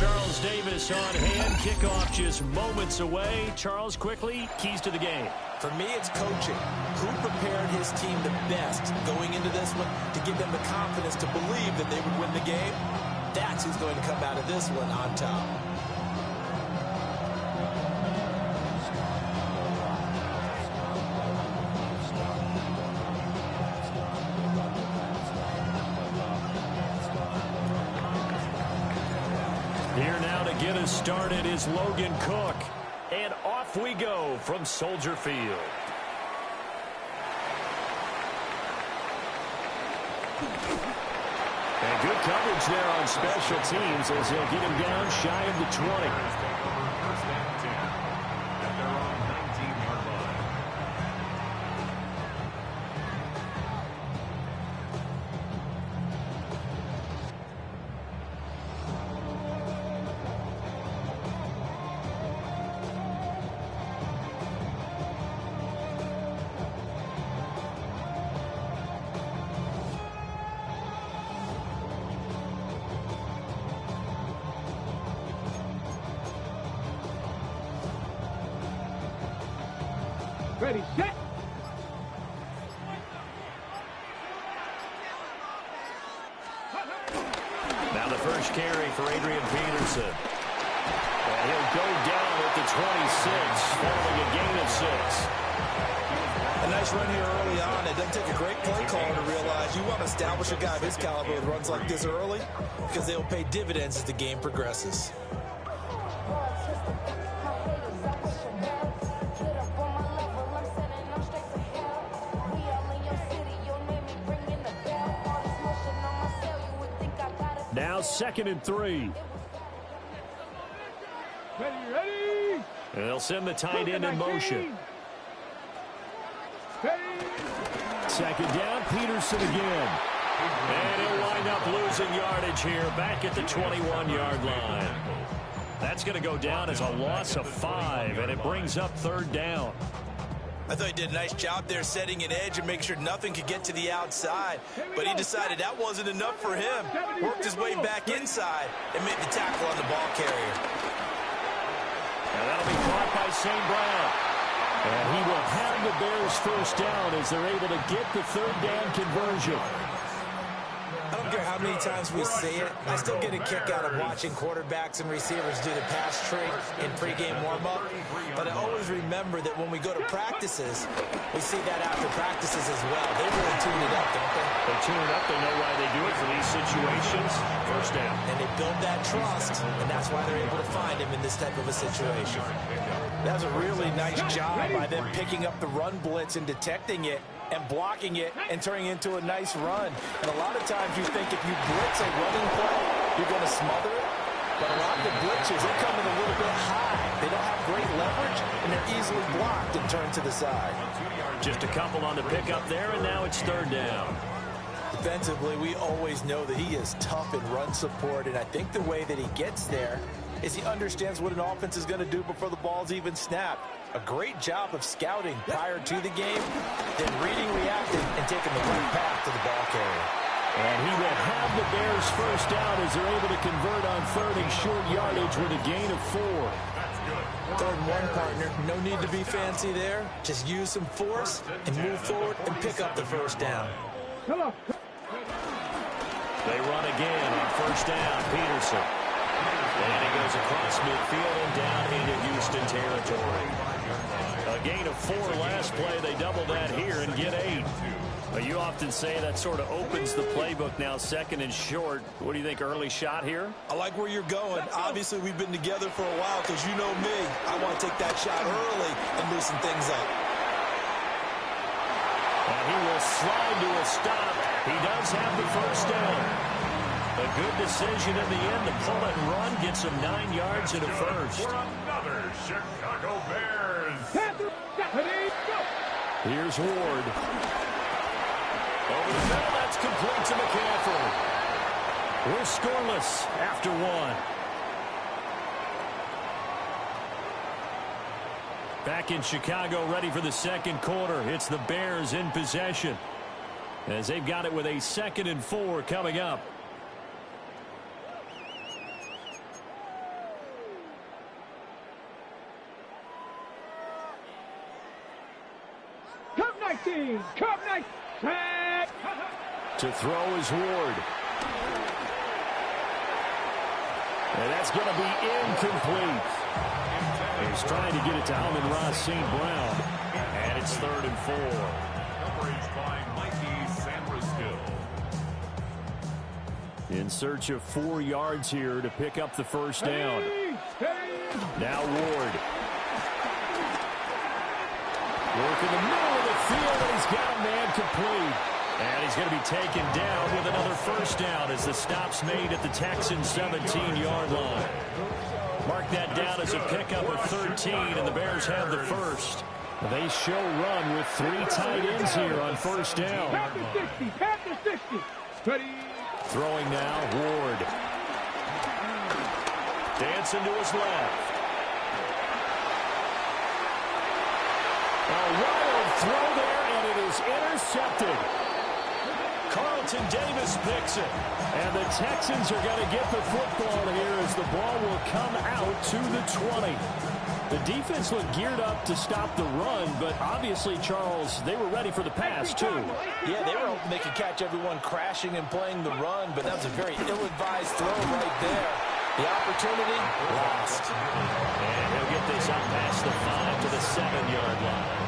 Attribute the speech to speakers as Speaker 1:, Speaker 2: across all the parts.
Speaker 1: Charles Davis on hand. Kickoff just moments away. Charles, quickly, keys to the game.
Speaker 2: For me, it's coaching. Who prepared his team the best going into this one to give them the confidence to believe that they would win the game? That's who's going to come out of this one on top.
Speaker 1: Here now to get us started is Logan Cook. And off we go from Soldier Field. And good coverage there on special teams as they'll get him down shy of the 20.
Speaker 3: First down 10 at their own 19-yard line.
Speaker 4: Ready, set.
Speaker 1: Now the first carry for Adrian Peterson. And he'll go down at the 26, following a gain of 6.
Speaker 2: A nice run here early on. It doesn't take a great play caller to realize you want to establish a guy of his caliber with runs like this early because they'll pay dividends as the game progresses.
Speaker 1: Now 2nd and 3.
Speaker 4: Ready.
Speaker 1: And they'll send the tight end in motion. Second down, Peterson again. And he'll wind up losing yardage here back at the 21-yard line. That's going to go down as a loss of 5, and it brings up 3rd down.
Speaker 2: I thought he did a nice job there setting an edge and make sure nothing could get to the outside. But he decided that wasn't enough for him. Worked his way back inside and made the tackle on the ball carrier.
Speaker 1: And that'll be caught by St. Brown. And he will have the Bears first down as they're able to get the 3rd down conversion.
Speaker 2: I don't care how many times we say it, I still get a kick out of watching quarterbacks and receivers do the pass trick in pregame warm-up. But I always remember that when we go to practices, we see that after practices as well. They really tune it up, don't they?
Speaker 1: They tune it up. They know why they do it for these situations. First down.
Speaker 2: And they build that trust, and that's why they're able to find him in this type of a situation. That was a really nice job by them picking up the run blitz and detecting it and blocking it and turning it into a nice run. And a lot of times you think if you blitz a running play, you're going to smother it. But a lot of the blitzers, they come in a little bit high. They don't have great leverage, and they're easily blocked and turned to the side.
Speaker 1: Just a couple on the pickup there, and now it's 3rd down.
Speaker 2: Defensively, we always know that he is tough in run support, and I think the way that he gets there is he understands what an offense is going to do before the ball's even snapped. A great job of scouting prior to the game, then reading, reacting, and taking the right path to the ball carrier.
Speaker 1: And he will have the Bears first down as they're able to convert on 3rd and short yardage with a gain of 4.
Speaker 2: 3rd and 1, partner. No need to be fancy there. Just use some force and move forward and pick up the first down.
Speaker 4: Come on.
Speaker 1: They run again on 1st down. Peterson. And he goes across midfield and down into Houston territory. A gain of 4 last play. They double that here and get 8. You often say that sort of opens the playbook now, 2nd and short. What do you think, early shot here?
Speaker 2: I like where you're going. Obviously, we've been together for a while because you know me. I want to take that shot early and loosen things up.
Speaker 1: And he will slide to a stop. He does have the first down. A good decision in the end to pull it and run, gets him 9 yards and a first.
Speaker 3: For another Chicago Bears.
Speaker 1: Here's Ward. Over the middle, that's complete to McCaffrey. We're scoreless after 1. Back in Chicago, ready for the 2nd quarter. It's the Bears in possession as they've got it with a 2nd and 4 coming up.
Speaker 4: 16. Come nice. Set.
Speaker 1: To throw is Ward. And that's going to be incomplete. He's trying to get it to Amon-Ra St. Brown. And it's 3rd and 4.
Speaker 3: Coverage by Mikey Sambraskill.
Speaker 1: In search of 4 yards here to pick up the first down. Now Ward. Work in the middle of the field, and he's got a man complete. And he's going to be taken down with another first down as the stop's made at the Texans' 17-yard line. Mark that down as a pickup of 13, and the Bears have the first. They show run with 3 tight ends here on first down.
Speaker 4: Pat the 60. Ready.
Speaker 1: Throwing now, Ward. Dancing to his left. A wild throw there, and it is intercepted. Carlton Davis picks it. And the Texans are going to get the football here as the ball will come out to the 20. The defense looked geared up to stop the run, but obviously, Charles, they were ready for the pass, too.
Speaker 2: Yeah, they were hoping they could catch everyone crashing and playing the run, but that was a very ill-advised throw right there. The opportunity lost.
Speaker 1: And he'll get this up past the 5 to the 7-yard line.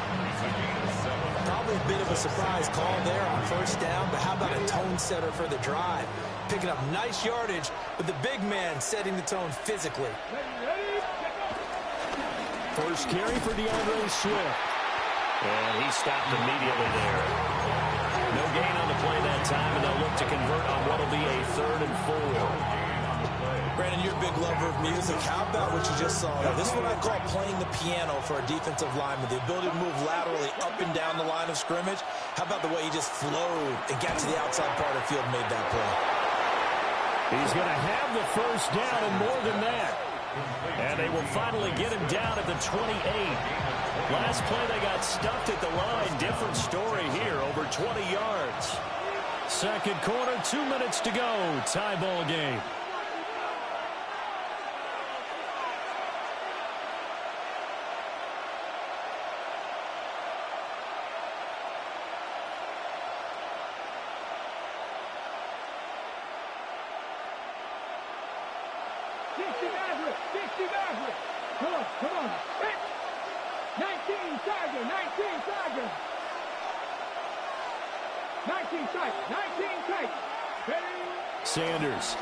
Speaker 2: Probably a bit of a surprise call there on first down, but how about a tone setter for the drive? Picking up nice yardage with the big man setting the tone physically.
Speaker 1: First carry for DeAndre Swift. And he stopped immediately there. No gain on the play that time, and they'll look to convert on what will be a 3rd and 4.
Speaker 2: Brandon, you're a big lover of music. How about what you just saw there? This is what I call playing the piano for a defensive lineman. The ability to move laterally up and down the line of scrimmage. How about the way he just flowed and got to the outside part of the field and made that play?
Speaker 1: He's going to have the first down and more than that. And they will finally get him down at the 28. Last play they got stuffed at the line. Different story here, over 20 yards. Second quarter, 2 minutes to go. Tie ball game.
Speaker 4: Come on. 19 Tiger. 19 Tiger. 19 tight. 19 tight.
Speaker 1: Sanders.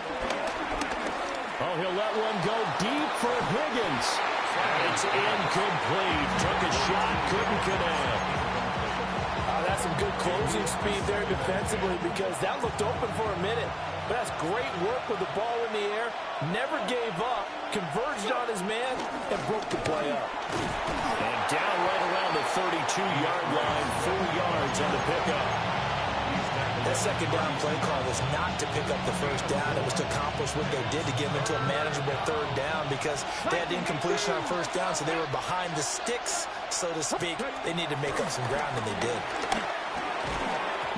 Speaker 1: Oh, he'll let one go deep for Higgins. It's incomplete. Took a shot, couldn't connect.
Speaker 2: That's some good closing speed there defensively because that looked open for a minute. But that's great work with the ball in the air. Never gave up. Converged on his man and broke the play up.
Speaker 1: And down right around the 32-yard line. 4 yards on the pickup.
Speaker 2: That second down play call was not to pick up the first down. It was to accomplish what they did to get them into a manageable 3rd down because they had the incompletion on first down, so they were behind the sticks, so to speak. They needed to make up some ground, and they did.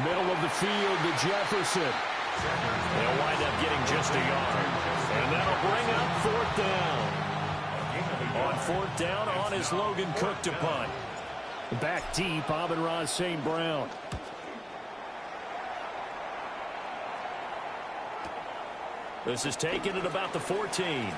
Speaker 1: Middle of the field to Jefferson. They'll wind up getting just a yard. And that'll bring up 4th down. On 4th down, on is Logan Cook to punt. Back deep, Amon-Ra St. Brown. This is taken at about the 14.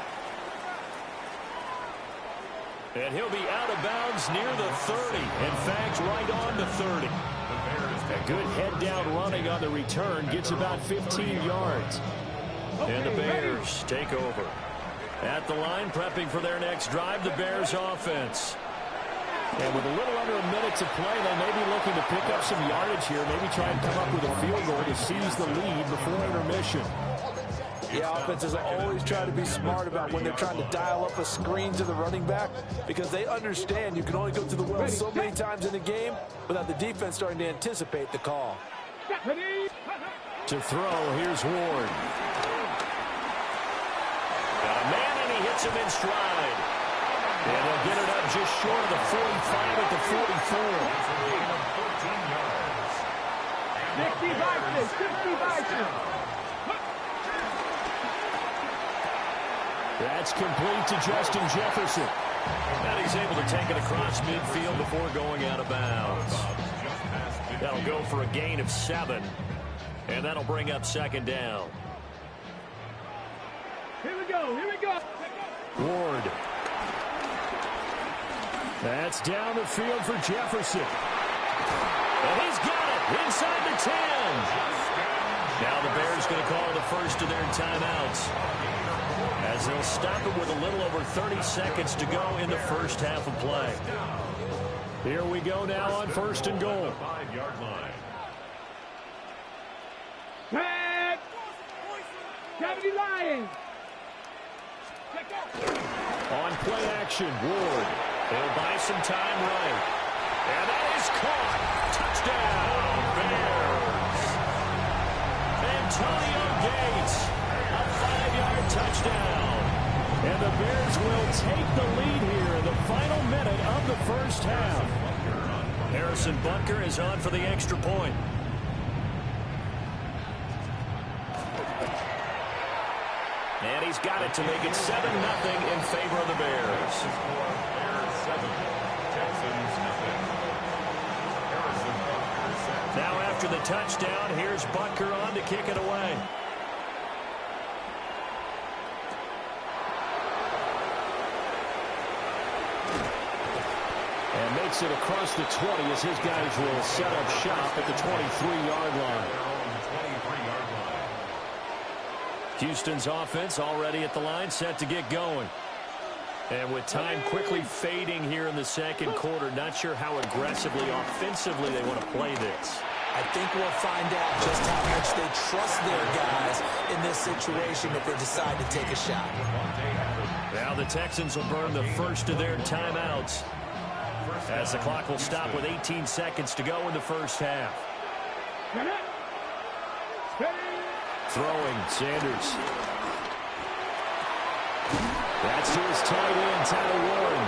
Speaker 1: And he'll be out of bounds near the 30. In fact, right on the 30. A good head down running on the return. Gets about 15 yards. And the Bears take over. At the line, prepping for their next drive, the Bears offense. And with a little under a minute to play, they may be looking to pick up some yardage here. Maybe try and come up with a field goal to seize the lead before intermission.
Speaker 2: Yeah, offenses always try to be smart about when they're trying to dial up a screen to the running back because they understand you can only go to the well so many times in a game without the defense starting to anticipate the call.
Speaker 1: To throw, here's Ward. Got a man, and he hits him in stride. And he'll get it up just short of the 45 at the 44.
Speaker 4: 60 Bison.
Speaker 1: That's complete to Justin Jefferson. And he's able to take it across midfield before going out of bounds. That'll go for a gain of 7. And that'll bring up second down.
Speaker 4: Here we go. Here we go.
Speaker 1: Ward. That's down the field for Jefferson. And he's got it inside the 10. Now the Bears going to call the first of their timeouts, as they'll stop it with a little over 30 seconds to go in the first half of play. Here we go now on first and goal.
Speaker 3: 5-yard line.
Speaker 4: Tag. 70 Lions.
Speaker 1: On play action, Ward. He'll buy some time right. And that is caught. Touchdown, Bears. Antonio Gates, a 5-yard touchdown. And the Bears will take the lead here in the final minute of the first half. Harrison Butker is on for the extra point. And he's got it to make it 7-0 in favor of the Bears.
Speaker 3: Bears 7, Texans nothing. Harrison Butker set.
Speaker 1: Now after the touchdown, here's Butker on to kick it away. And makes it across the 20 as his guys will set up shop at the 23-yard line. Houston's offense already at the line, set to get going. And with time quickly fading here in the second quarter, not sure how aggressively, offensively they want to play this.
Speaker 2: I think we'll find out just how much they trust their guys in this situation if they decide to take a shot.
Speaker 1: Now the Texans will burn the first of their timeouts, as the clock will stop with 18 seconds to go in the first half. Throwing, Sanders. That's to his tight end, Tyler Warren.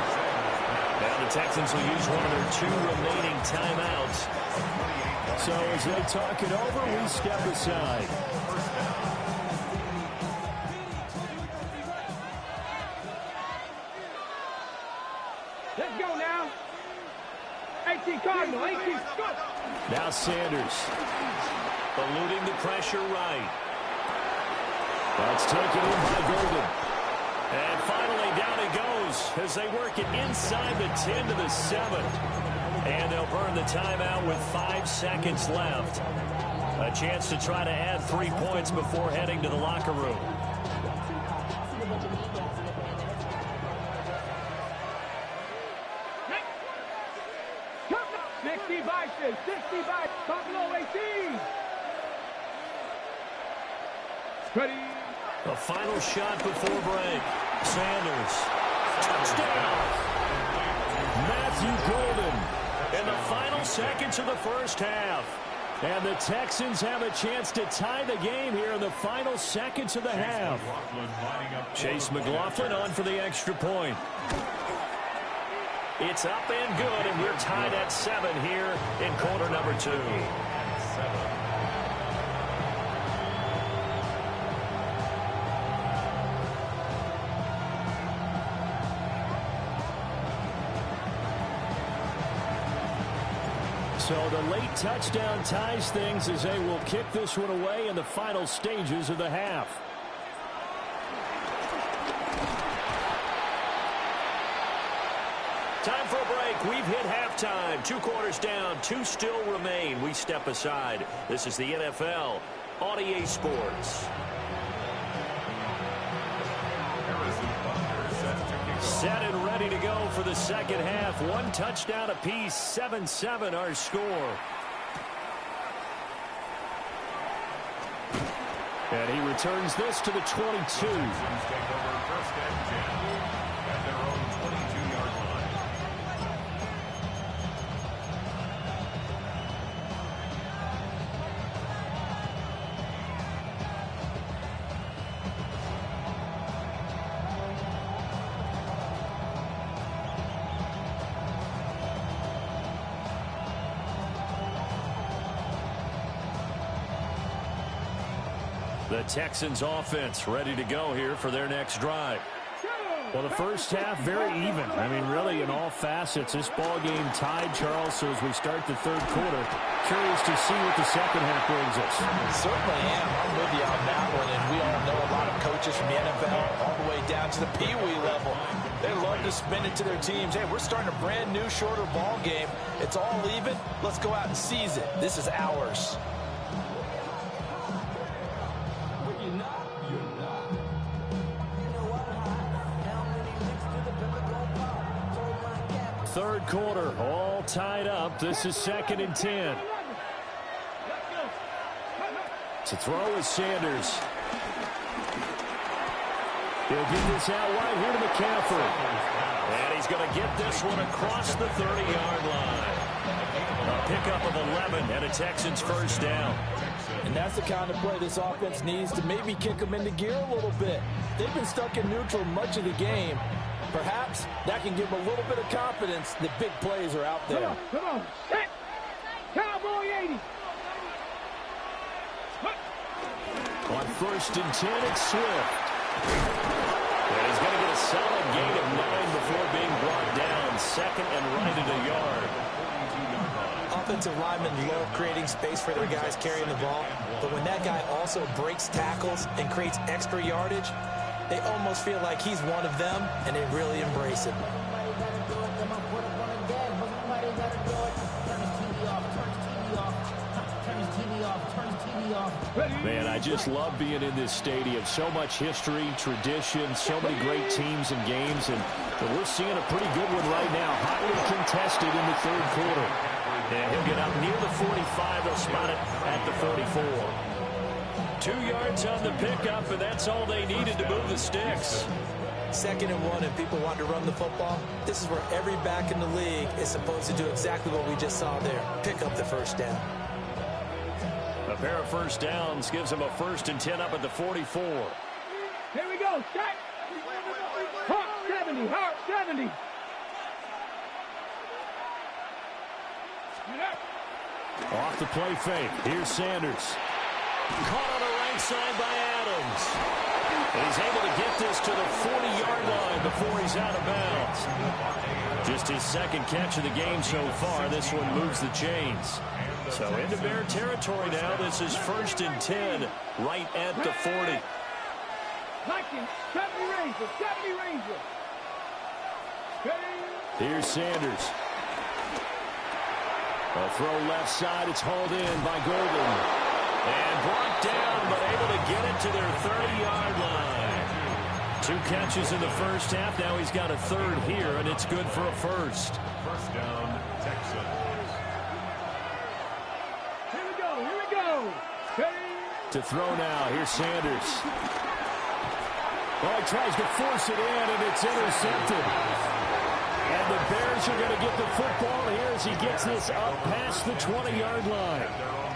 Speaker 1: Now the Texans will use one of their 2 remaining timeouts. So as they talk it over, we step aside.
Speaker 4: Let's go now. 18 Cardinal, 18. Go.
Speaker 1: Now Sanders. Eluding the pressure right. That's taken in by Golden. And finally down he goes as they work it inside the 10 to the 7. And they'll burn the timeout with 5 seconds left. A chance to try to add 3 points before heading to the locker room.
Speaker 4: Vices, 60 by Buffalo 18. Ready.
Speaker 1: The final shot before break. Sanders. Touchdown. Matthew Golden in the final seconds of the first half. And the Texans have a chance to tie the game here in the final seconds of the half. Chase McLaughlin on for the extra point. It's up and good, and we're tied at 7 here in quarter number 2. So the late touchdown ties things as they will kick this one away in the final stages of the half. Time for a break. We've hit halftime. 2 quarters down. 2 still remain. We step aside. This is the NFL on EA Sports. Set and ready to go for the second half. 1 touchdown apiece. 7-7 our score. And he returns this to the 22. The Texans offense ready to go here for their next drive. Well, the first half, very even. I mean, really, in all facets, this ball game tied, Charles. So as we start the third quarter, curious to see what the second half brings us.
Speaker 2: Certainly am. I'm with you on that one. And we all know a lot of coaches from the NFL all the way down to the Pee Wee level. They love to spin it to their teams. Hey, we're starting a brand new, shorter ball game. It's all even. Let's go out and seize it. This is ours.
Speaker 1: Third quarter, all tied up. This is 2nd and 10. To throw is Sanders. He'll get this out wide here to McCaffrey. And he's going to get this one across the 30-yard line. A pickup of 11 and a Texans first down.
Speaker 2: And that's the kind of play this offense needs to maybe kick them into gear a little bit. They've been stuck in neutral much of the game. Perhaps that can give them a little bit of confidence that big plays are out there.
Speaker 4: Come on. Set. Cowboy 80.
Speaker 1: On 1st and 10, it's Swift. And he's going to get a solid gain of 9 before being brought down. 2nd and right at a yard.
Speaker 2: Offensive linemen love creating space for their guys carrying the ball. But when that guy also breaks tackles and creates extra yardage, they almost feel like he's one of them, and they really embrace it.
Speaker 1: Man, I just love being in this stadium. So much history, tradition, so many great teams and games, and we're seeing a pretty good one right now. Hotly contested in the third quarter. And he'll get out near the 45. They'll spot it at the 44. 2 yards on the pickup, and that's all they needed to move the sticks.
Speaker 2: 2nd and 1, and people want to run the football. This is where every back in the league is supposed to do exactly what we just saw there. Pick up the first down.
Speaker 1: A pair of first downs gives them a 1st and 10 up at the 44.
Speaker 4: Here we go. Set. Hawk 70. Hawk 70.
Speaker 1: Off the play fake. Here's Sanders. Caught on the right side by Adams. And he's able to get this to the 40-yard line before he's out of bounds. Just his 2nd catch of the game so far. This one moves the chains. So into Bear territory now. This is 1st and 10 right at the 40.
Speaker 4: Liking 70 Ranger. 70 Ranger.
Speaker 1: Here's Sanders. A throw left side. It's hauled in by Golden. And brought down, but able to get it to their 30-yard line. 2 catches in the first half. Now he's got a 3rd here, and it's good for a 1st.
Speaker 3: First down, Texans.
Speaker 4: Here we go. Here we go.
Speaker 1: To throw now. Here's Sanders. Oh, he tries to force it in, and it's intercepted. And the Bears are going to get the football here as he gets this up past the 20-yard line.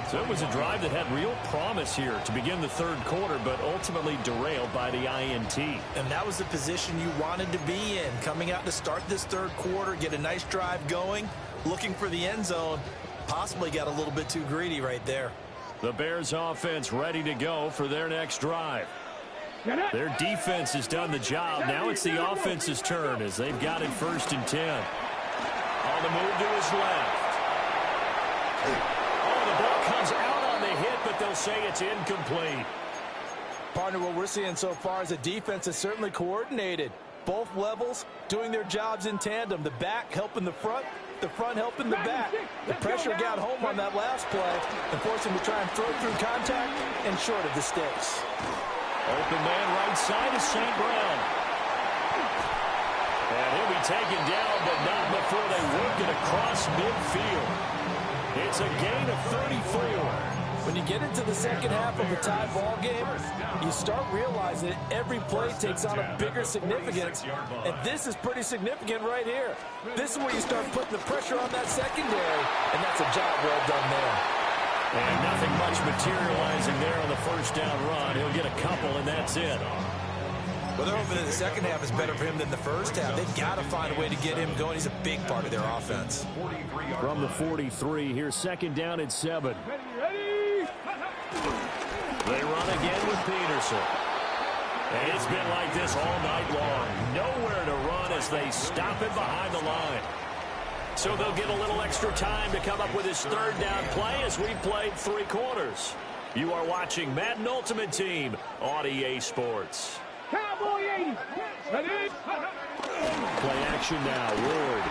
Speaker 1: So it was a drive that had real promise here to begin the third quarter, but ultimately derailed by the INT.
Speaker 2: And that was the position you wanted to be in. Coming out to start this third quarter, get a nice drive going, looking for the end zone. Possibly got a little bit too greedy right there.
Speaker 1: The Bears offense ready to go for their next drive. Their defense has done the job. Now it's the offense's turn as they've got it 1st and 10. On the move to his left. Oh, the ball comes out on the hit, but they'll say it's incomplete.
Speaker 2: Partner, what we're seeing so far is the defense is certainly coordinated. Both levels doing their jobs in tandem. The back helping the front helping the back. The pressure got home on that last play and forced him to try and throw through contact and short of the sticks.
Speaker 1: Open man right side is St. Brown. And he'll be taken down, but not before they work it across midfield. It's a gain of 34.
Speaker 2: When you get into the second half of a tie ball game, you start realizing that every play takes on a bigger significance, and this is pretty significant right here. This is where you start putting the pressure on that secondary, and that's a job well done there.
Speaker 1: And nothing much materializing there on the first down run. He'll get a couple, and that's it.
Speaker 2: Well, they're hoping that the second half is better for him than the first half. They've got to find a way to get him going. He's a big part of their offense.
Speaker 1: From the 43, here's 2nd down and 7. They run again with Peterson. And it's been like this all night long. Nowhere as they stop him behind the line. So they'll get a little extra time to come up with his third down play as we've played 3 quarters. You are watching Madden Ultimate Team on EA Sports.
Speaker 4: Cowboy 80.
Speaker 1: Play action now. Ward.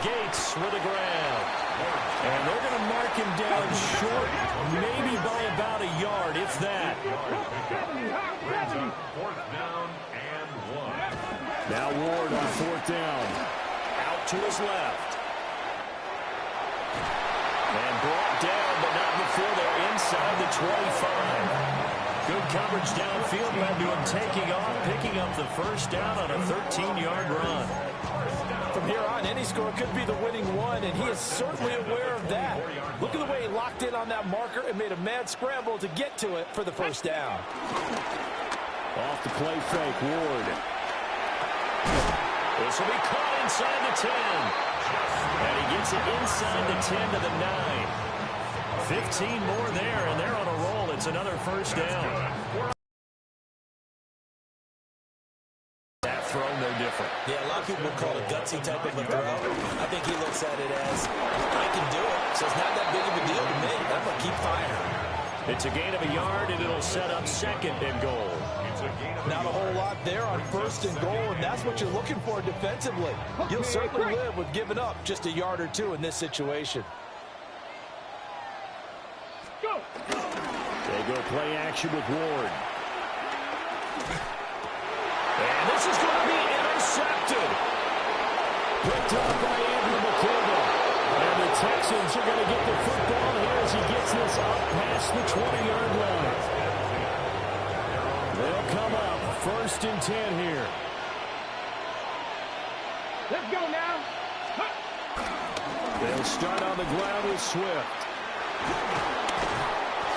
Speaker 1: Gates with a grab. And they're going to mark him down short, maybe by about a yard, if that.
Speaker 3: 4th down and 1.
Speaker 1: Now Ward on 4th down. Out to his left. And brought down, but not before they're inside the 25. Good coverage downfield led to him taking off, picking up the first down on a 13-yard run.
Speaker 2: From here on, any score could be the winning one, and he is certainly aware of that. Look at the way he locked in on that marker and made a mad scramble to get to it for the first down.
Speaker 1: Off the play fake, Ward. This will be caught inside the 10. And he gets it inside the 10 to the 9. 15 more there, and they're on a roll. It's another first down. That throw, no different.
Speaker 2: Yeah, a lot of people would call it a gutsy type of a throw. I think he looks at it as, I can do it, so it's not that big of a deal to me. I'm going to keep firing.
Speaker 1: It's a gain of a yard, and it'll set up 2nd and goal.
Speaker 2: Not a whole lot there on 1st and goal, and that's what you're looking for defensively. You'll certainly live with giving up just a yard or 2 in this situation.
Speaker 4: Go.
Speaker 1: They go play action with Ward. And this is going to be intercepted. Picked up by Andrew McKinnon. And the Texans are going to get the football here as he gets this up past the 20-yard line. They'll come up 1st and 10 here.
Speaker 4: Let's go now.
Speaker 1: They'll start on the ground with Swift.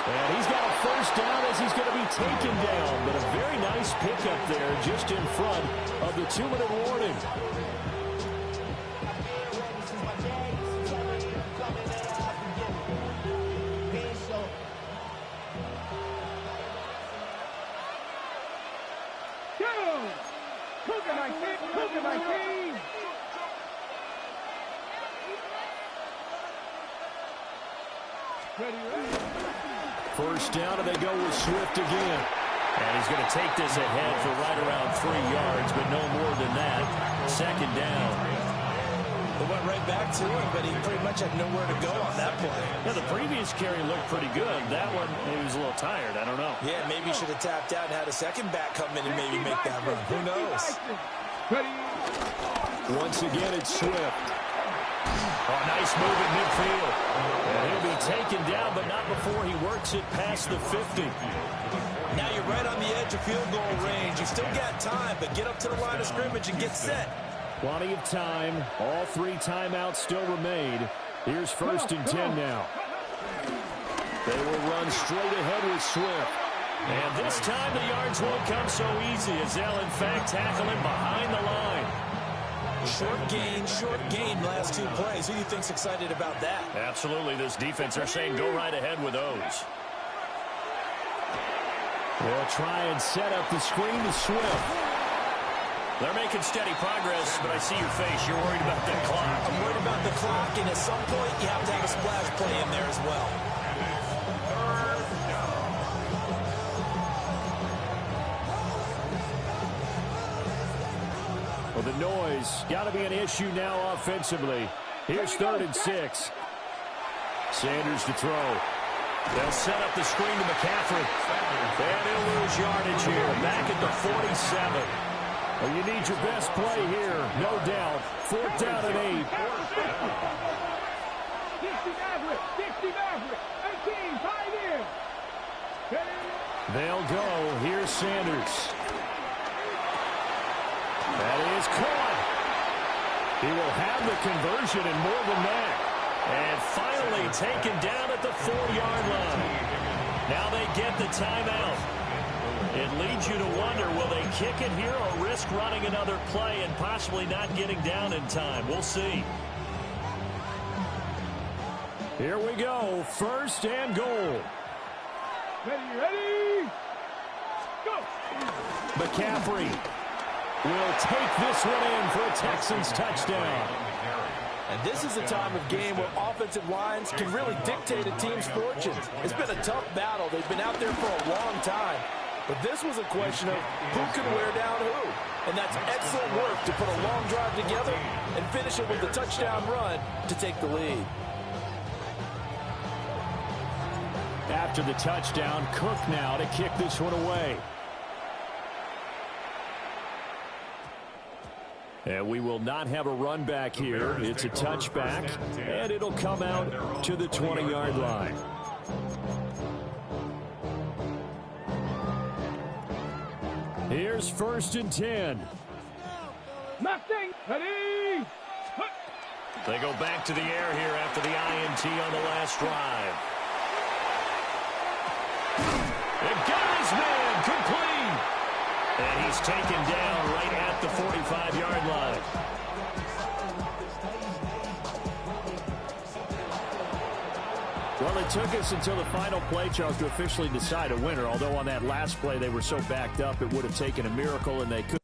Speaker 1: And he's got a first down as he's going to be taken down. But a very nice pickup there just in front of the 2-minute warning.
Speaker 4: Cooking my team. Ready.
Speaker 1: First down, and they go with Swift again. And he's going to take this ahead for right around 3 yards, but no more than that. 2nd down.
Speaker 2: They went right back to him, but he pretty much had nowhere to go on that play.
Speaker 1: Yeah, the previous carry looked pretty good. That one, maybe he was a little tired. I don't know.
Speaker 2: Yeah, maybe he should have tapped out and had a second back come in and maybe make that run. Who knows?
Speaker 1: Once again, it's Swift. Oh, nice move at midfield. And he'll be taken down, but not before he works it past the 50.
Speaker 2: Now you're right on the edge of field goal range. You've still got time, but get up to the line of scrimmage and get set.
Speaker 1: Plenty of time. All 3 timeouts still remain. Here's 1st and 10 now. They will run straight ahead with Swift. And this time the yards won't come so easy as they'll, in fact, tackle him behind the line.
Speaker 2: Short gain last 2 plays. Who do you think's excited about that?
Speaker 1: Absolutely. This defense, they're saying go right ahead with those. They'll try and set up the screen to Swift. They're making steady progress, but I see your face. You're worried about that clock.
Speaker 2: I'm worried about the clock, and at some point you have to have a splash play in there as well.
Speaker 1: Well, the noise got to be an issue now offensively. Here's 3rd and 6. Sanders to throw. They'll set up the screen to McCaffrey. And he'll lose yardage here. Back at the 47. Well, you need your best play here, no doubt. 4th down and 8.
Speaker 4: 60 Maverick. 18, tied in.
Speaker 1: They'll go. Here's Sanders. That is caught. He will have the conversion and more than that. And finally taken down at the 4-yard line. Now they get the timeout. It leads you to wonder, will they kick it here or risk running another play and possibly not getting down in time? We'll see. Here we go. 1st and goal.
Speaker 4: Ready. Go.
Speaker 1: McCaffrey. will take this one in for a Texans touchdown.
Speaker 2: And this is a time of game where offensive lines can really dictate a team's fortunes. It's been a tough battle. They've been out there for a long time. But this was a question of who can wear down who. And that's excellent work to put a long drive together and finish it with a touchdown run to take the lead.
Speaker 1: After the touchdown, Cook now to kick this one away. And we will not have a run back here. It's a touchback, and it'll come out to the 20-yard line. Here's 1st and 10.
Speaker 4: Mustang, ready.
Speaker 1: They go back to the air here after the INT on the last drive. It got his man complete. And he's taken down right at the 45-yard line. Well, it took us until the final play, Charles, to officially decide a winner. Although on that last play they were so backed up, it would have taken a miracle, and they could.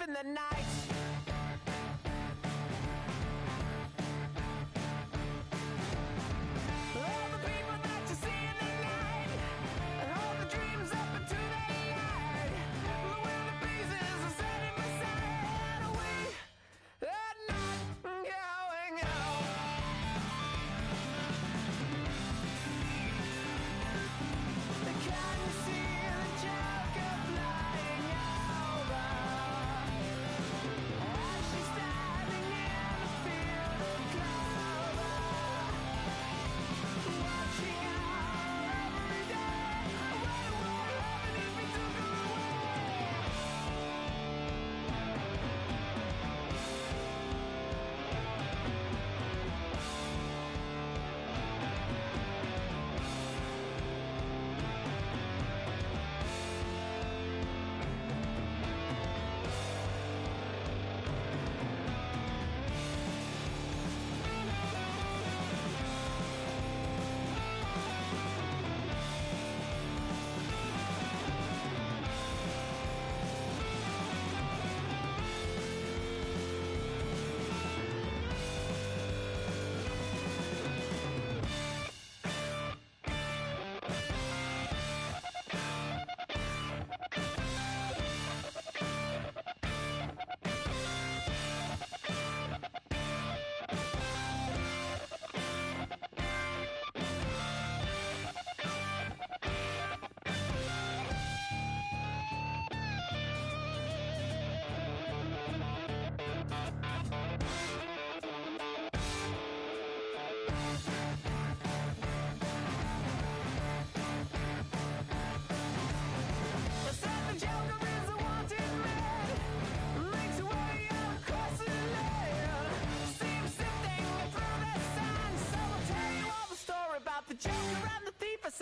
Speaker 5: The night. All the people that you see in the night, and all the dreams up into the yard. The wind breezes are setting beside. We are not going home. Can you see the Joker flying over?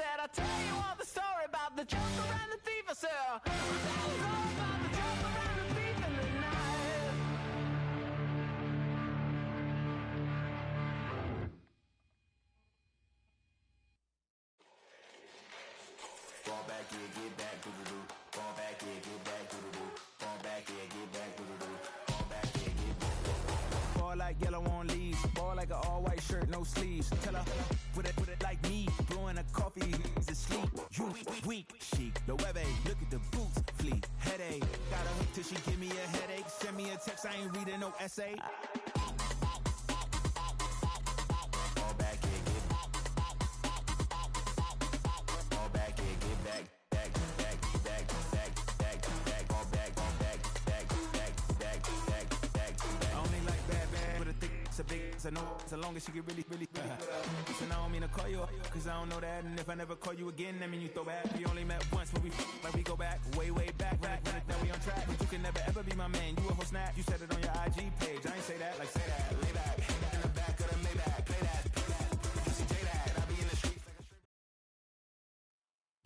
Speaker 5: said, I'll tell you all the story about the joker and the thief. I said, that was all about the joker and the thief in the night.
Speaker 6: Fall back, yeah, get back, doo-doo-doo. Fall back, yeah, get back, doo-doo-doo. Fall back, yeah, get back, doo-doo-doo. Fall back, yeah, get back.
Speaker 7: Ball like yellow on leaves. Ball like an all-white shirt, no sleeves. Tell her, put it like me. Blowing a coffee, he's asleep. You weak, chic. The web look at the boots, fleet. Headache. Got a hook till she give me a headache. Send me a text, I ain't reading no essay.
Speaker 6: Fall back, yeah, get back. Fall back, yeah, get back. Back, back, back, back, back, back. Fall back, back, back, back, back, back, back.
Speaker 7: I only like bad, but a thick, it's a big, it's a no, so long as she get really. Listen, I don't mean to call you up, cause I don't know that. And if I never call you again, that mean you throw back. We only met once, but we like we go back, way back. When now we on track, but you can never ever be my man. You a whole snap, you said it on your IG page. I ain't say that, like say that, lay back. In the back of the Maybach, play that. You see J that, I be in the streets.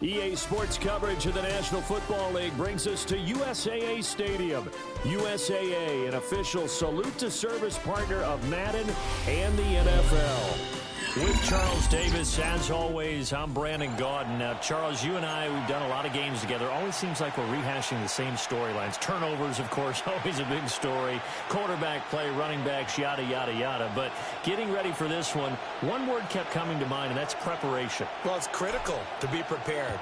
Speaker 1: EA Sports coverage of the National Football League brings us to USAA Stadium. USAA, an official salute to service partner of Madden and the NFL. With Charles Davis, as always, I'm Brandon Gaudin. Now, Charles, you and I, we've done a lot of games together. Always seems like we're rehashing the same storylines. Turnovers, of course, always a big story. Quarterback play, running backs, yada, yada, yada. But getting ready for this one word kept coming to mind, and that's preparation.
Speaker 2: Well, it's critical to be prepared.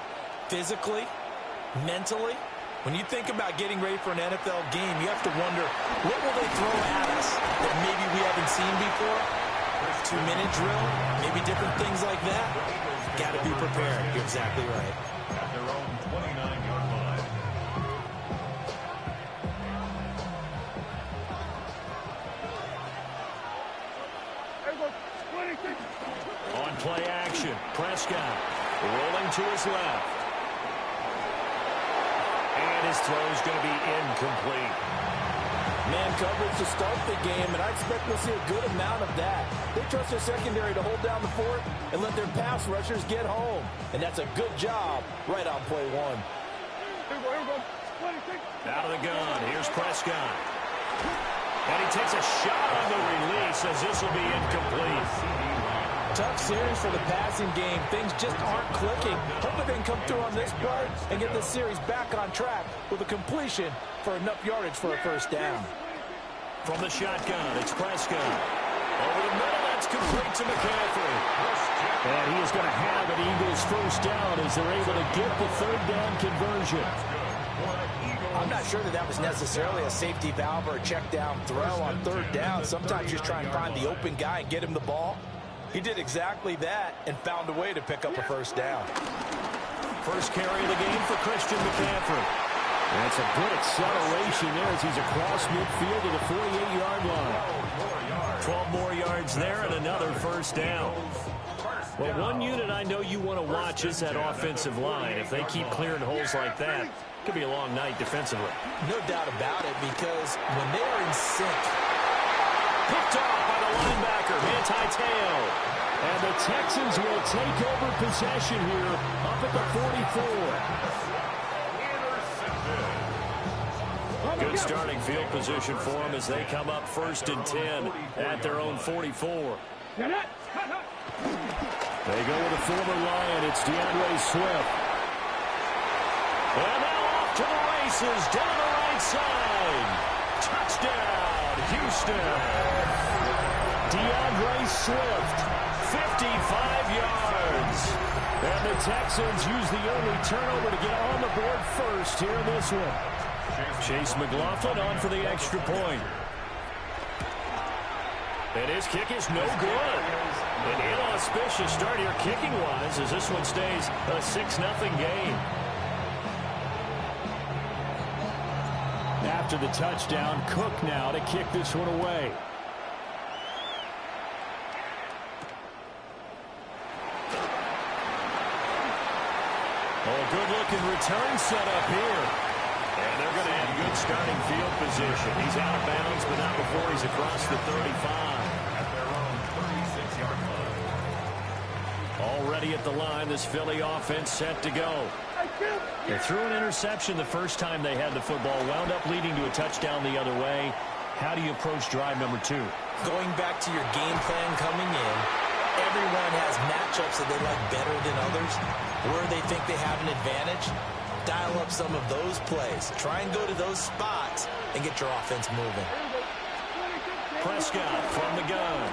Speaker 2: Physically, mentally. When you think about getting ready for an NFL game, you have to wonder, what will they throw at us that maybe we haven't seen before? 2-minute drill, maybe different things like that. Got to be prepared. You're exactly right.
Speaker 3: At their own 29-yard line.
Speaker 1: On play action, Prescott rolling to his left. And his throw's going to be incomplete.
Speaker 2: Man coverage to start the game, and I expect we'll see a good amount of that. They trust their secondary to hold down the fort and let their pass rushers get home. And that's a good job right on play one.
Speaker 1: Out of the gun, here's Prescott. And he takes a shot on the release as this will be incomplete.
Speaker 2: Tough series for the passing game. Things just aren't clicking. Hoping they can come through on this play and get this series back on track with a completion for enough yardage for a first down.
Speaker 1: From the shotgun, it's Prescott. Over the middle, that's complete to McCaffrey. And he is going to have an Eagles first down as they're able to get the third down conversion.
Speaker 2: I'm not sure that was necessarily a safety valve or a check down throw on third down. Sometimes just try and find the open guy and get him the ball. He did exactly that and found a way to pick up a first down.
Speaker 1: First carry of the game for Christian McCaffrey. That's a good acceleration there as he's across midfield to the 48-yard line. 12 more yards there and another first down. Well, one unit I know you want to watch is that offensive line. If they keep clearing holes like that, it could be a long night defensively.
Speaker 2: No doubt about it, because when they are in sync.
Speaker 1: Picked off by the linebacker, Manti Te'o. And the Texans will take over possession here up at the 44. Good starting field position for them as they come up 1st and 10 at their own 44. They go with a former Lion. It's DeAndre Swift. And now off to the races down the right side. Touchdown, Houston. DeAndre Swift, 55 yards. And the Texans use the only turnover to get on the board first here in this one. Chase McLaughlin on for the extra point. And his kick is no good. An inauspicious start here kicking-wise as this one stays a 6-0 game. After the touchdown, Cook now to kick this one away. Oh, good-looking return set up here. And they're going to have good starting field position. He's out of bounds, but not before he's across the 35.
Speaker 3: At their own 36-yard line.
Speaker 1: Already already at the line. This Philly offense set to go. They threw an interception the first time they had the football, wound up leading to a touchdown the other way. How do you approach drive number 2?
Speaker 2: Going back to your game plan coming in, everyone has matchups that they like better than others. Where they think they have an advantage, dial up some of those plays. Try and go to those spots and get your offense moving.
Speaker 1: Prescott from the gun.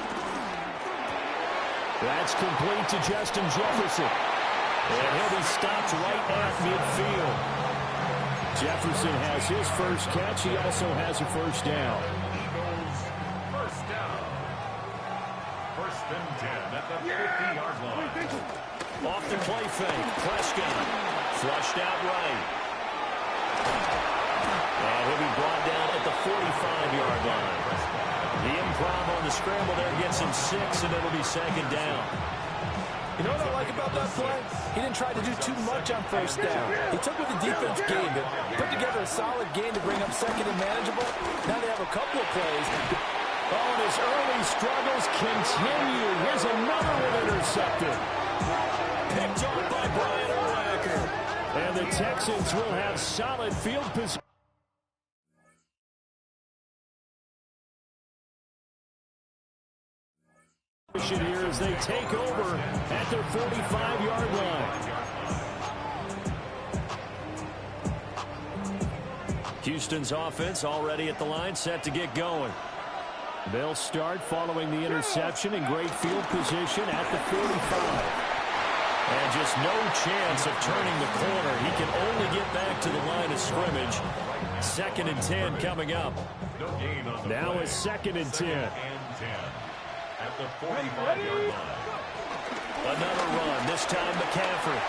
Speaker 1: That's complete to Justin Jefferson. And he'll be stopped right at midfield. Jefferson has his first catch. He also has a first down.
Speaker 3: Eagles, first down. First and 10 at the 50-yard line.
Speaker 1: Off the play fake. Prescott flushed out right. And he'll be brought down at the 45-yard line. The improv on the scramble there gets him 6, and it'll be second down.
Speaker 2: You know what I like about that play? He didn't try to do too much on first down. He took what the defense gave him, put together a solid game to bring up second and manageable. Now they have a couple of plays.
Speaker 1: Oh, and his early struggles continue. Here's another one intercepted. Picked off by Brian Urlacher. And the Texans will have solid field position. Here as they take over at their 45-yard line. Houston's offense already at the line, set to get going. They'll start following the interception in great field position at the 45. And just no chance of turning the corner. He can only get back to the line of scrimmage. 2nd and 10 coming up. Now it's 2nd and 10.
Speaker 3: At the 45-yard line.
Speaker 1: Another run, this time McCaffrey.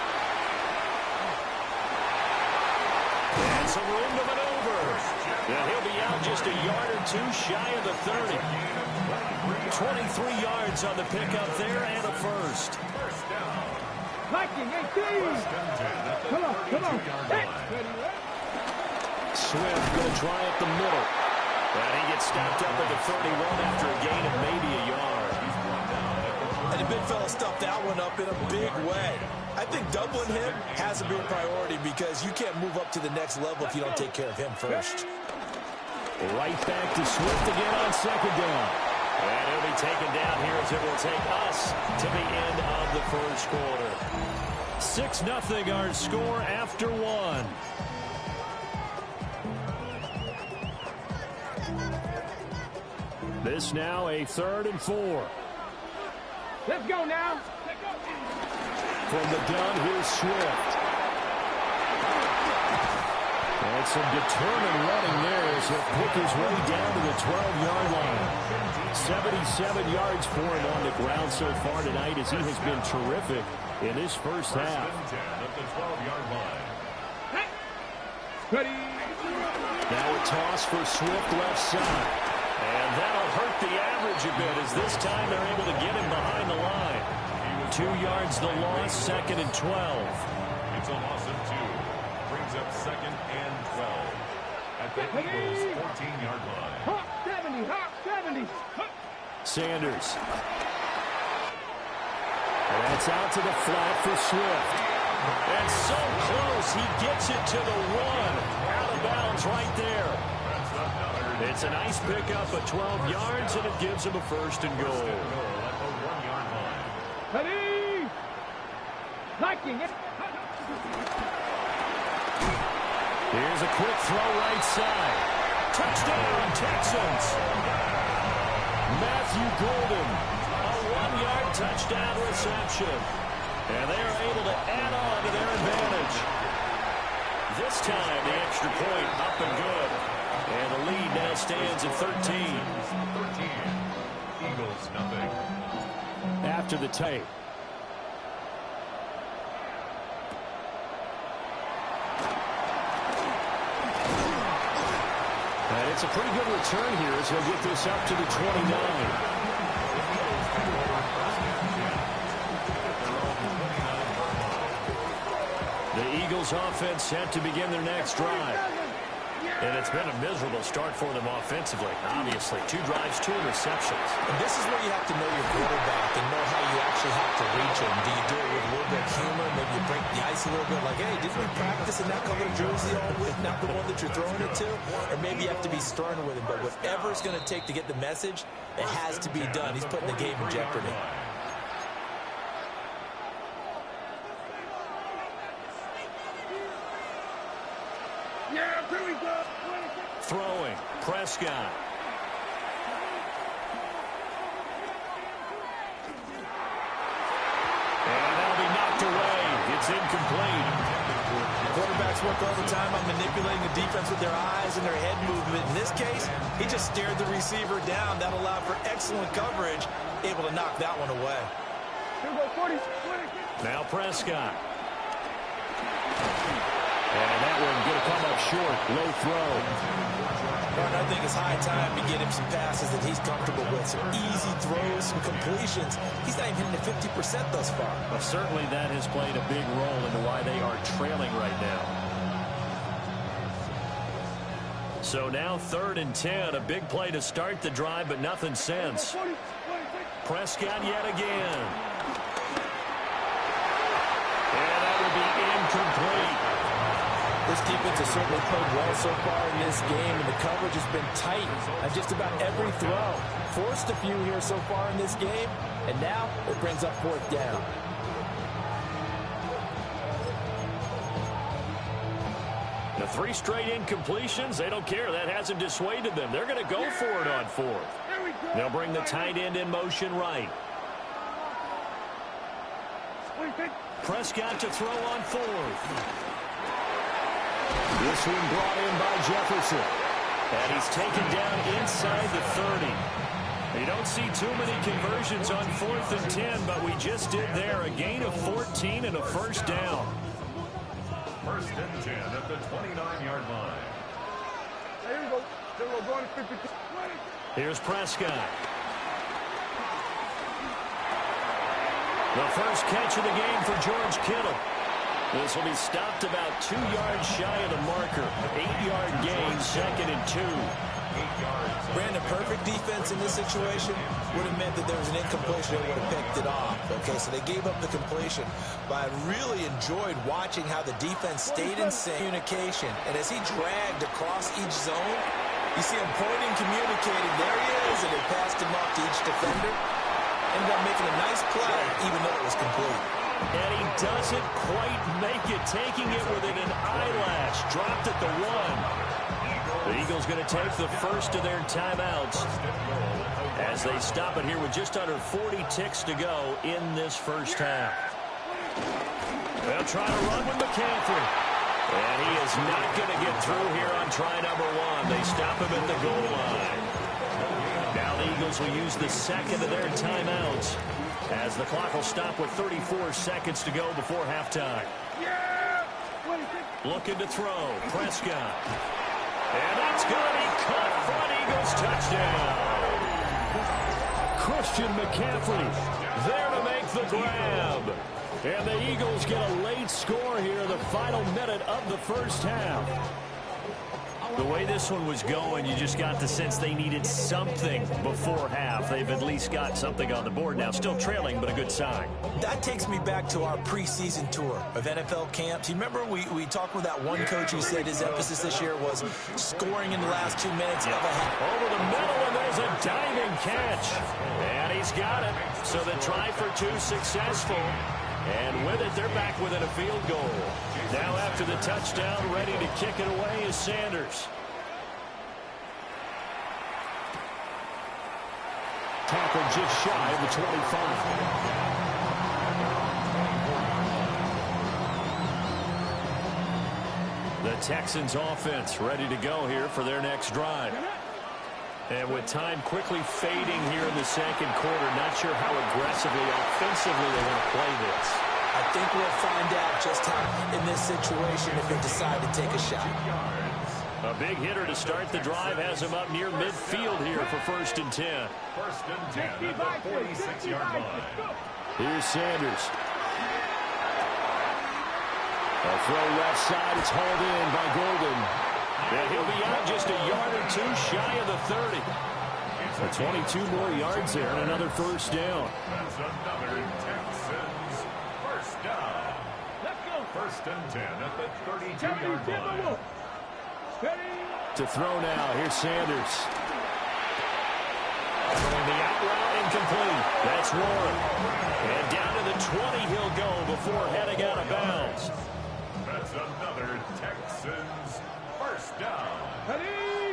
Speaker 1: And some room to maneuver. And he'll be out just a yard or 2 shy of the 30. 23 yards on the pickup there and a first.
Speaker 4: Viking, 18. Come on.
Speaker 1: Swift going to try up the middle. And he gets stopped up at the 31 after a gain of maybe a yard.
Speaker 2: And the big fella stuffed that one up in a big way. I think doubling him has to be a priority because you can't move up to the next level if you don't take care of him first.
Speaker 1: Right back to Swift again on second down. And he'll be taken down here as it will take us to the end of the first quarter. 6-0 our score after 1. This now a 3rd and 4.
Speaker 4: Let's go now.
Speaker 1: From the gun, here's Swift. And some determined running there as he'll pick his way down to the 12-yard line. 77 yards for him on the ground so far tonight as he has been terrific in this first half.
Speaker 3: At the 12-yard line.
Speaker 4: Ready.
Speaker 1: Now a toss for Swift left side. And that'll hurt the average a bit as this time they're able to get him behind the line. 2 yards the loss, 2nd and 12.
Speaker 3: It's a loss of 2. Brings up 2nd and 12. At the Eagles' 14-yard line.
Speaker 4: Hawk 70.
Speaker 1: Sanders. And that's out to the flat for Swift. And so close, he gets it to the 1. Out of bounds right there. It's a nice pickup of 12 yards, and it gives him a 1st and goal.
Speaker 3: At the 1-yard line.
Speaker 4: Ready. Viking.
Speaker 1: Here's a quick throw right side. Touchdown, Texans. Matthew Golden, a 1-yard touchdown reception. And they are able to add on to their advantage. This time, the extra point up and good. And the lead now stands at 13.
Speaker 3: 13. Eagles, nothing.
Speaker 1: After the tape. And it's a pretty good return here as he'll get this up to the 29. The Eagles offense set to begin their next drive. And it's been a miserable start for them offensively, obviously. 2 drives, 2 interceptions.
Speaker 2: And this is where you have to know your quarterback and know how you actually have to reach him. Do you do it with a little bit of humor? Maybe you break the ice a little bit like, hey, didn't we practice in that color jersey all week, not the one that you're throwing it to? Or maybe you have to be stern with him. But whatever it's going to take to get the message, it has to be done. He's putting the game in jeopardy.
Speaker 4: Yeah, here we go.
Speaker 1: Throwing, Prescott. And that'll be knocked away. It's incomplete.
Speaker 2: Quarterbacks work overtime on manipulating the defense with their eyes and their head movement. In this case, he just stared the receiver down. That allowed for excellent coverage, able to knock that one away.
Speaker 4: Here we go, 40.
Speaker 1: Now Prescott. And that one going to come up short. Low throw.
Speaker 2: I think it's high time to get him some passes that he's comfortable with. Some easy throws, some completions. He's not even hitting the 50% thus far.
Speaker 1: Well, certainly that has played a big role into why they are trailing right now. So now 3rd and 10. A big play to start the drive, but nothing since. Prescott yet again. And that will be incomplete.
Speaker 2: This defense has certainly played well so far in this game, and the coverage has been tight on just about every throw. Forced a few here so far in this game, and now it brings up 4th down.
Speaker 1: The 3 straight incompletions, they don't care. That hasn't dissuaded them. They're going to go for it on 4th. They'll bring the tight end in motion right. Prescott to throw on 4th. This one brought in by Jefferson. And he's taken down inside the 30. You don't see too many conversions on 4th and 10, but we just did there. A gain of 14 and a 1st down.
Speaker 3: 1st and 10 at the 29-yard line.
Speaker 4: Here we go. Here we go. Going to 52.
Speaker 1: Here's Prescott. The first catch of the game for George Kittle. This will be stopped about 2 yards shy of the marker. 8-yard gain, 2nd and 2.
Speaker 2: Brandon, perfect defense in this situation would have meant that there was an incompletion that would have picked it off. Okay, so they gave up the completion. But I really enjoyed watching how the defense stayed in sync. Communication. And as he dragged across each zone, you see him pointing, communicating. There he is, and they passed him off to each defender. Ended up making a nice play, even though it was complete.
Speaker 1: And he doesn't quite make it, taking it within an eyelash. Dropped at the 1. The Eagles going to take the first of their timeouts as they stop it here with just under 40 ticks to go in this first half. They'll try to run with McCaffrey. And he is not going to get through here on try number 1. They stop him at the goal line. Now the Eagles will use the second of their timeouts as the clock will stop with 34 seconds to go before halftime. Looking to throw. Prescott. And that's going to be caught front. Eagles touchdown. Christian McCaffrey there to make the grab. And the Eagles get a late score here in the final minute of the first half. The way this one was going, you just got the sense they needed something before half. They've at least got something on the board now. Still trailing, but a good sign.
Speaker 2: That takes me back to our preseason tour of NFL camps. You remember we talked with that one coach who said his emphasis this year was scoring in the last 2 minutes of a half.
Speaker 1: Over the middle, and there's a diving catch. And he's got it. So the try for 2 successful. And with it, they're back within a field goal. Now after the touchdown, ready to kick it away is Sanders. Tackled just shy of the 25. The Texans offense ready to go here for their next drive. And with time quickly fading here in the second quarter, not sure how aggressively, offensively they want to play this.
Speaker 2: I think we'll find out just how, in this situation, if they decide to take a shot.
Speaker 1: A big hitter to start the drive has him up near midfield here for 1st and 10.
Speaker 3: 1st and 10 at the 46-yard line.
Speaker 1: Here's Sanders. A throw left side. It's hauled in by Golden. And he'll be out just a yard or two shy of the 30. So 22 more yards there and another first down.
Speaker 3: That's another Texans first down.
Speaker 4: Let's go.
Speaker 3: First and 10 at the 32-yard line.
Speaker 1: To throw now, here's Sanders. Throwing the out route incomplete. That's Warren. And down to the 20 he'll go before heading out of bounds.
Speaker 3: That's another Texans first down.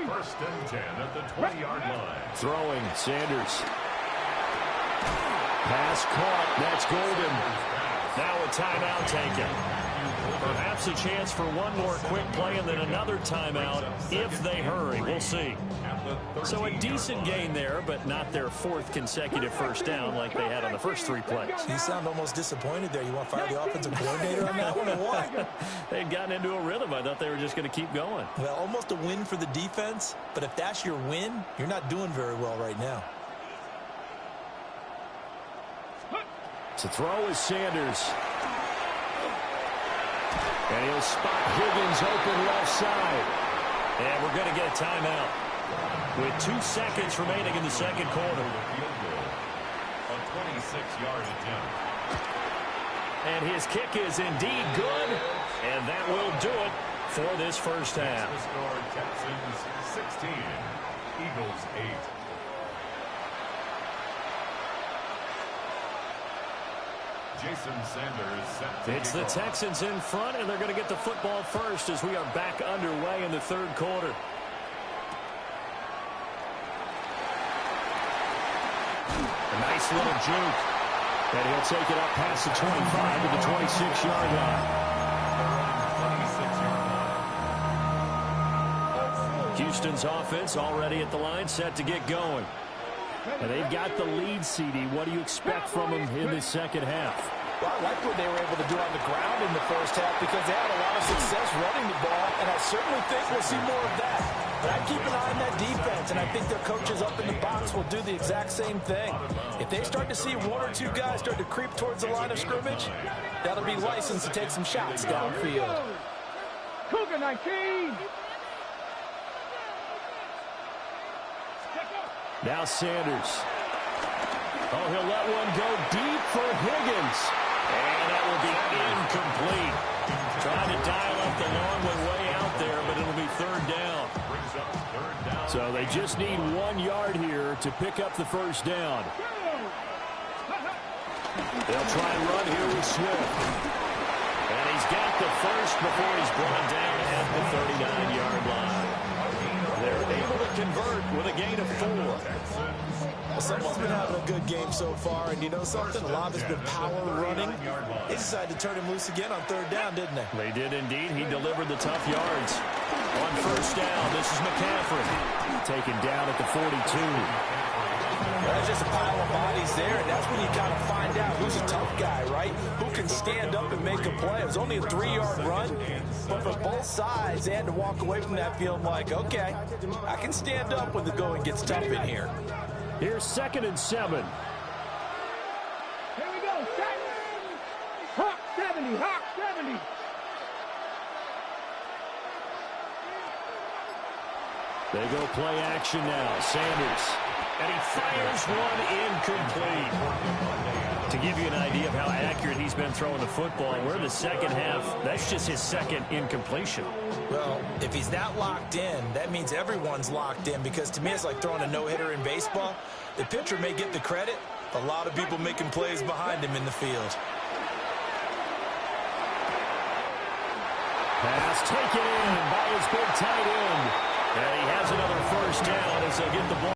Speaker 3: First and 10 at the 20-yard line.
Speaker 1: Throwing, Sanders. Pass caught. That's Golden. Now a timeout taken. Perhaps a chance for one more quick play and then another timeout if they hurry. We'll see. So a decent gain there, but not their fourth consecutive first down like they had on the first three plays.
Speaker 2: You sound almost disappointed there. You want to fire the offensive coordinator on that one or what?
Speaker 1: They'd gotten into a rhythm. I thought they were just going to keep going.
Speaker 2: Well, almost a win for the defense, but if that's your win, you're not doing very well right now.
Speaker 1: To throw is Sanders. And he'll spot Higgins open left side. And we're going to get a timeout with 2 seconds remaining in the second quarter.
Speaker 3: A 26-yard attempt.
Speaker 1: And his kick is indeed good. And that will do it for this first half.
Speaker 3: The score, Texans 16, Eagles 8. Jason Sanders set to
Speaker 1: It's the
Speaker 3: kick off.
Speaker 1: Texans in front, and they're going to get the football first as we are back underway in the third quarter. A nice little juke. And he'll take it up past the 25 to the 26-yard line.
Speaker 3: 26-yard line.
Speaker 1: Houston's offense already at the line, set to get going. And they've got the lead, CD. What do you expect from them in this second half?
Speaker 2: Well, I like what they were able to do on the ground in the first half because they had a lot of success running the ball, and I certainly think we'll see more of that. But I keep an eye on that defense, and I think their coaches up in the box will do the exact same thing. If they start to see one or two guys start to creep towards the line of scrimmage, that'll be licensed to take some shots downfield.
Speaker 4: Cougar 19.
Speaker 1: Now Sanders. Oh, he'll let one go deep for Higgins. And that will be incomplete. Trying to dial up the long one way out there, but it'll be third down.
Speaker 3: Brings up third down.
Speaker 1: So they just need 1 yard here to pick up the first down. They'll try and run here with Swift. And he's got the first before he's brought down at the 39-yard line. They're able to convert with a gain of 4.
Speaker 2: Well, someone's been having a good game so far, and you know something? A lot of it's been power running. They decided to turn him loose again on third down, didn't they?
Speaker 1: They did indeed. He delivered the tough yards. On first down, this is McCaffrey. Taken down at the 42.
Speaker 2: There's just a pile of bodies there, and that's when you kind of find out who's a tough guy, right? Who can stand up and make a play. It was only a 3-yard run, but for both sides, they had to walk away from that feeling like, okay, I can stand up when the going gets tough in here.
Speaker 1: Here's 2nd and 7.
Speaker 4: Here we go. Set. Hawk 70. Hawk 70.
Speaker 1: They go play action now. Sanders. And he fires one incomplete. To give you an idea of how accurate he's been throwing the football, we're in the second half. That's just his second incompletion.
Speaker 2: Well, if he's that locked in, that means everyone's locked in, because to me it's like throwing a no-hitter in baseball. The pitcher may get the credit, a lot of people making plays behind him in the field.
Speaker 1: Pass taken in by his big tight end. And he has another first down as they'll get the ball.